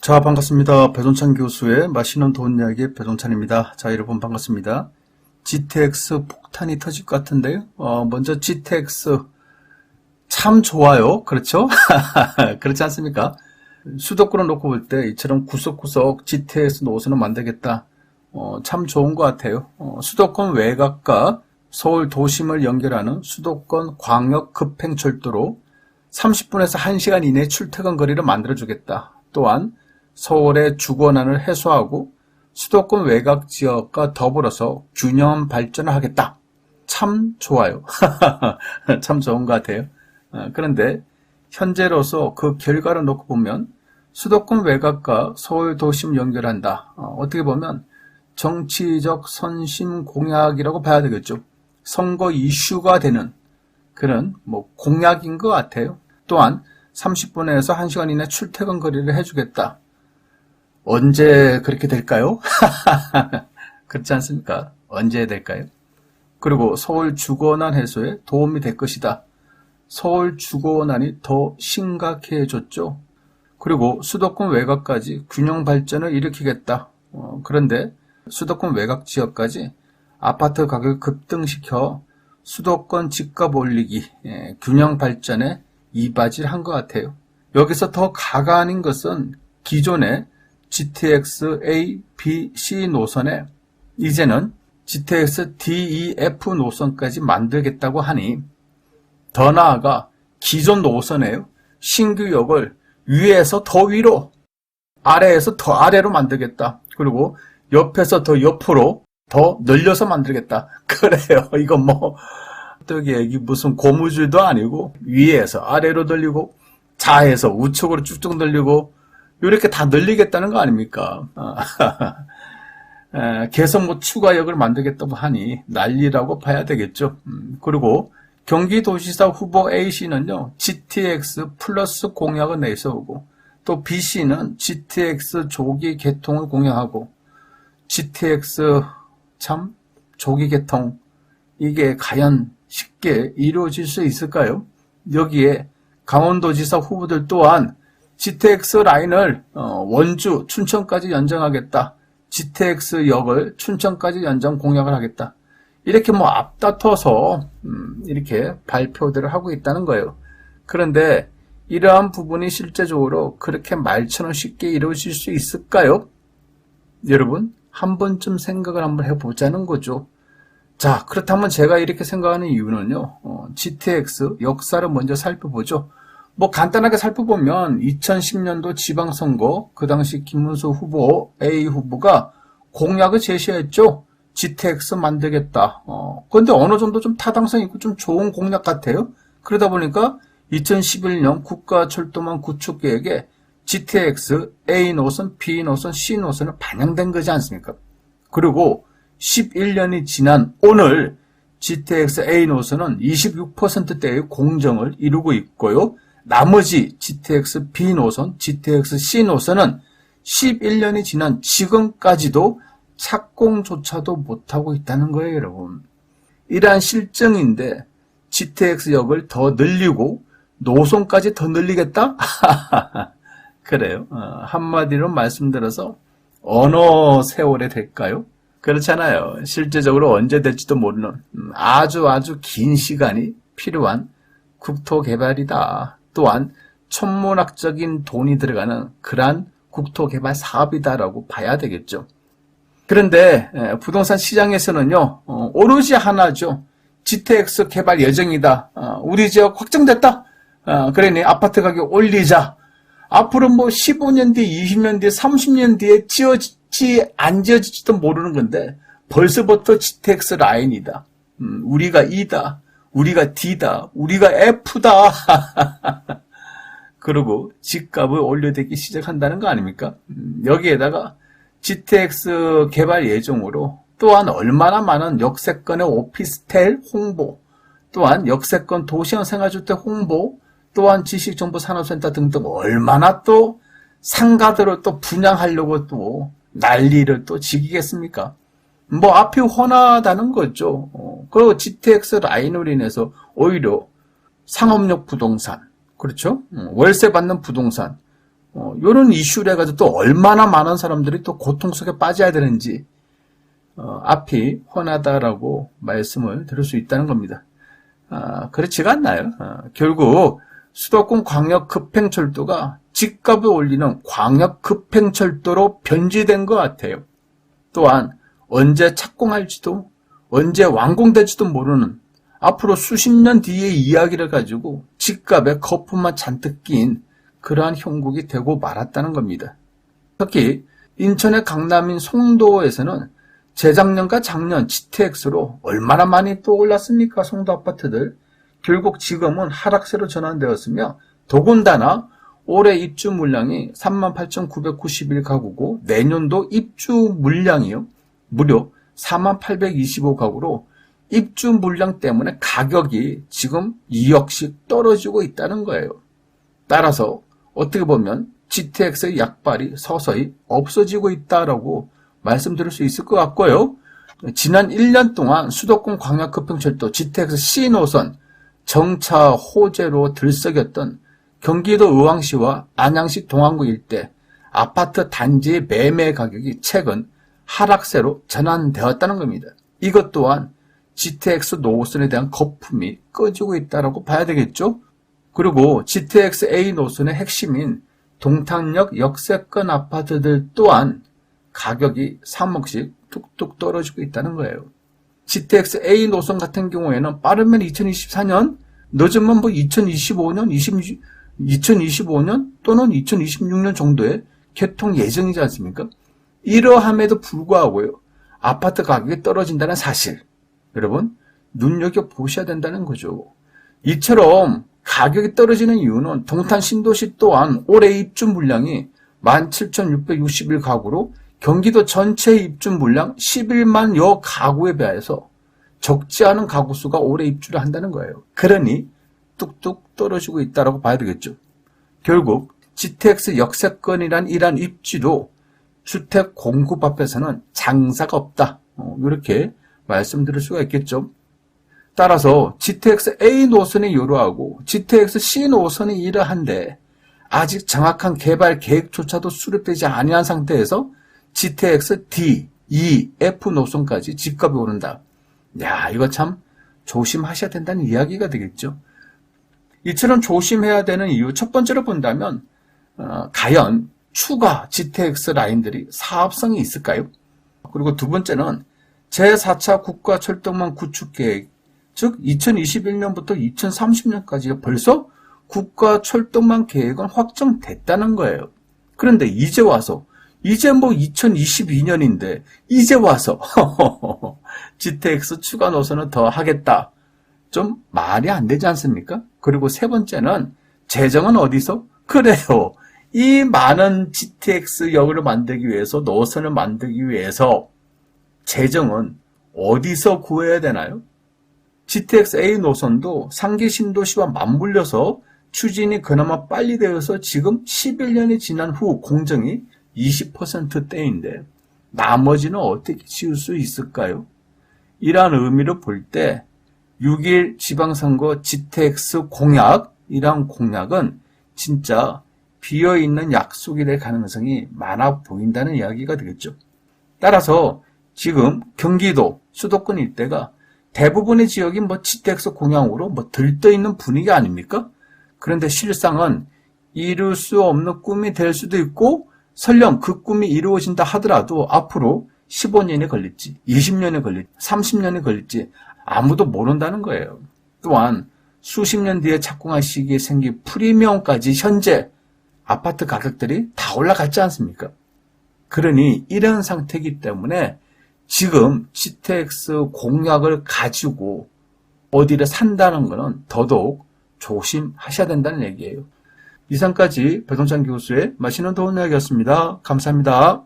자, 반갑습니다. 배종찬 교수의 맛있는 돈 이야기 배종찬입니다. 자, 여러분 반갑습니다. GTX 폭탄이 터질 것 같은데요. 먼저 GTX 참 좋아요. 그렇죠? 그렇지 않습니까? 수도권을 놓고 볼 때 이처럼 구석구석 GTX 노선을 만들겠다. 참 좋은 것 같아요. 수도권 외곽과 서울 도심을 연결하는 수도권 광역 급행철도로 30분에서 1시간 이내 출퇴근 거리를 만들어주겠다. 또한 서울의 주거난을 해소하고 수도권 외곽 지역과 더불어서 균형 발전을 하겠다. 참 좋아요. 참 좋은 것 같아요. 그런데 현재로서 그 결과를 놓고 보면 수도권 외곽과 서울 도심 연결한다. 어떻게 보면 정치적 선심 공약이라고 봐야 되겠죠. 선거 이슈가 되는 그런 공약인 것 같아요. 또한 30분에서 1시간 이내 출퇴근 거리를 해주겠다. 언제 그렇게 될까요? 그렇지 않습니까? 언제 될까요? 그리고 서울 주거난 해소에 도움이 될 것이다. 서울 주거난이 더 심각해졌죠. 그리고 수도권 외곽까지 균형 발전을 일으키겠다. 그런데 수도권 외곽 지역까지 아파트 가격을 급등시켜 수도권 집값 올리기, 균형 발전에 이바지한 것 같아요. 여기서 더 가관인 것은 기존의 GTX A, B, C 노선에 이제는 GTX D, E, F 노선까지 만들겠다고 하니 더 나아가 기존 노선에요. 신규역을 위에서 더 위로, 아래에서 더 아래로 만들겠다. 그리고 옆에서 더 옆으로 더 늘려서 만들겠다. 그래요. 이건 이게 무슨 고무줄도 아니고 위에서 아래로 늘리고 좌에서 우측으로 쭉쭉 늘리고 이렇게 다 늘리겠다는 거 아닙니까? 계속 추가역을 만들겠다고 하니 난리라고 봐야 되겠죠. 그리고 경기도지사 후보 A씨는요, GTX 플러스 공약을 내세우고 또 B씨는 GTX 조기 개통을 공약하고 GTX 참 조기 개통 이게 과연 쉽게 이루어질 수 있을까요? 여기에 강원도지사 후보들 또한 GTX 라인을 원주, 춘천까지 연장하겠다. GTX역을 춘천까지 연장 공약을 하겠다. 이렇게 앞다퉈서 이렇게 발표들을 하고 있다는 거예요. 그런데 이러한 부분이 실제적으로 그렇게 말처럼 쉽게 이루어질 수 있을까요? 여러분 한 번쯤 생각을 한번 해보자는 거죠. 자, 그렇다면 제가 이렇게 생각하는 이유는요. GTX 역사를 먼저 살펴보죠. 간단하게 살펴보면 2010년도 지방선거 그 당시 김문수 후보 A 후보가 공약을 제시했죠. GTX 만들겠다. 그런데 어느 정도 좀 타당성 있고 좀 좋은 공약 같아요. 그러다 보니까 2011년 국가철도망 구축 계획에 GTX A 노선, B 노선, C 노선을 반영된 거지 않습니까? 그리고 11년이 지난 오늘 GTX A 노선은 26%대의 공정을 이루고 있고요. 나머지 GTX B 노선, GTX C 노선은 11년이 지난 지금까지도 착공조차도 못하고 있다는 거예요, 여러분. 이러한 실정인데 GTX역을 더 늘리고 노선까지 더 늘리겠다? 그래요. 한마디로 말씀드려서 어느 세월에 될까요? 그렇잖아요. 실제적으로 언제 될지도 모르는 아주 긴 시간이 필요한 국토개발이다. 또한 천문학적인 돈이 들어가는 그러한 국토개발 사업이다라고 봐야 되겠죠. 그런데 부동산 시장에서는요. 오로지 하나죠. GTX 개발 예정이다. 우리 지역 확정됐다. 그러니 아파트 가격 올리자. 앞으로 15년 뒤, 20년 뒤, 30년 뒤에 지어질지 안 지어질지도 모르는 건데 벌써부터 GTX 라인이다. 우리가 E다. 우리가 D다. 우리가 F다. 그리고 집값을 올려대기 시작한다는 거 아닙니까? 여기에다가 GTX 개발 예정으로 또한 얼마나 많은 역세권의 오피스텔 홍보, 또한 역세권 도시형 생활주택 홍보, 또한 지식정보산업센터 등등 얼마나 또 상가들을 또 분양하려고 또 난리를 또 지기겠습니까? 앞이 훤하다는 거죠. 그리고 GTX 라인으로 인해서 오히려 상업용 부동산, 그렇죠? 월세 받는 부동산, 이런 이슈를 해가지고 또 얼마나 많은 사람들이 또 고통 속에 빠져야 되는지 앞이 훤하다라고 말씀을 드릴 수 있다는 겁니다. 그렇지가 않나요? 결국 수도권 광역급행철도가 집값을 올리는 광역급행철도로 변질된 것 같아요. 또한 언제 착공할지도 언제 완공될지도 모르는 앞으로 수십 년 뒤의 이야기를 가지고 집값에 거품만 잔뜩 낀 그러한 형국이 되고 말았다는 겁니다. 특히 인천의 강남인 송도에서는 재작년과 작년 GTX로 얼마나 많이 또 올랐습니까? 송도 아파트들. 결국 지금은 하락세로 전환되었으며 더군다나 올해 입주 물량이 38,991가구고 내년도 입주 물량이요. 무려 4825가구로 입주 물량 때문에 가격이 지금 2억씩 떨어지고 있다는 거예요. 따라서 어떻게 보면 GTX의 약발이 서서히 없어지고 있다라고 말씀드릴 수 있을 것 같고요. 지난 1년 동안 수도권 광역급행철도 GTX C 노선 정차 호재로 들썩였던 경기도 의왕시와 안양시 동안구 일대 아파트 단지 매매 가격이 최근 하락세로 전환되었다는 겁니다. 이것 또한 GTX 노선에 대한 거품이 꺼지고 있다고 봐야 되겠죠. 그리고 GTX A 노선의 핵심인 동탄역 역세권 아파트들 또한 가격이 3억씩 뚝뚝 떨어지고 있다는 거예요. GTX A 노선 같은 경우에는 빠르면 2024년, 늦으면 2025년, 2025년 또는 2026년 정도에 개통 예정이지 않습니까? 이러함에도 불구하고요. 아파트 가격이 떨어진다는 사실. 여러분, 눈여겨보셔야 된다는 거죠. 이처럼 가격이 떨어지는 이유는 동탄 신도시 또한 올해 입주 물량이 17,661가구로 경기도 전체 입주 물량 11만여 가구에 비해서 적지 않은 가구 수가 올해 입주를 한다는 거예요. 그러니 뚝뚝 떨어지고 있다고 봐야 되겠죠. 결국 GTX 역세권이란 이러한 입지도 주택 공급 앞에서는 장사가 없다. 이렇게 말씀드릴 수가 있겠죠. 따라서 GTX A 노선이 이러하고 GTX C 노선이 이러한데 아직 정확한 개발 계획조차도 수립되지 아니한 상태에서 GTX D, E, F 노선까지 집값이 오른다. 야, 이거 참 조심하셔야 된다는 이야기가 되겠죠. 이처럼 조심해야 되는 이유 첫 번째로 본다면 과연 추가 GTX 라인들이 사업성이 있을까요? 그리고 두 번째는 제4차 국가철도망 구축계획, 즉 2021년부터 2030년까지 벌써 국가철도망 계획은 확정됐다는 거예요. 그런데 이제 와서 이제 2022년인데 이제 와서 GTX 추가 노선을 더 하겠다. 좀 말이 안 되지 않습니까? 그리고 세 번째는 재정은 어디서? 그래요. 이 많은 GTX 역을 만들기 위해서 노선을 만들기 위해서 재정은 어디서 구해야 되나요? GTX A 노선도 상계 신도시와 맞물려서 추진이 그나마 빨리 되어서 지금 11년이 지난 후 공정이 20%대인데 나머지는 어떻게 지을 수 있을까요? 이러한 의미로 볼 때 6.1 지방선거 GTX 공약, 이러한 공약은 진짜 비어있는 약속이 될 가능성이 많아 보인다는 이야기가 되겠죠. 따라서 지금 경기도 수도권 일대가 대부분의 지역이 GTX 공약으로 들떠있는 분위기 아닙니까? 그런데 실상은 이룰 수 없는 꿈이 될 수도 있고 설령 그 꿈이 이루어진다 하더라도 앞으로 15년이 걸릴지 20년이 걸릴지 30년이 걸릴지 아무도 모른다는 거예요. 또한 수십 년 뒤에 착공할 시기에 생긴 프리미엄까지 현재 아파트 가격들이 다 올라갔지 않습니까? 그러니 이런 상태이기 때문에 지금 GTX 공약을 가지고 어디를 산다는 것은 더더욱 조심하셔야 된다는 얘기예요. 이상까지 배동찬 교수의 맛있는 도움 이야기였습니다. 감사합니다.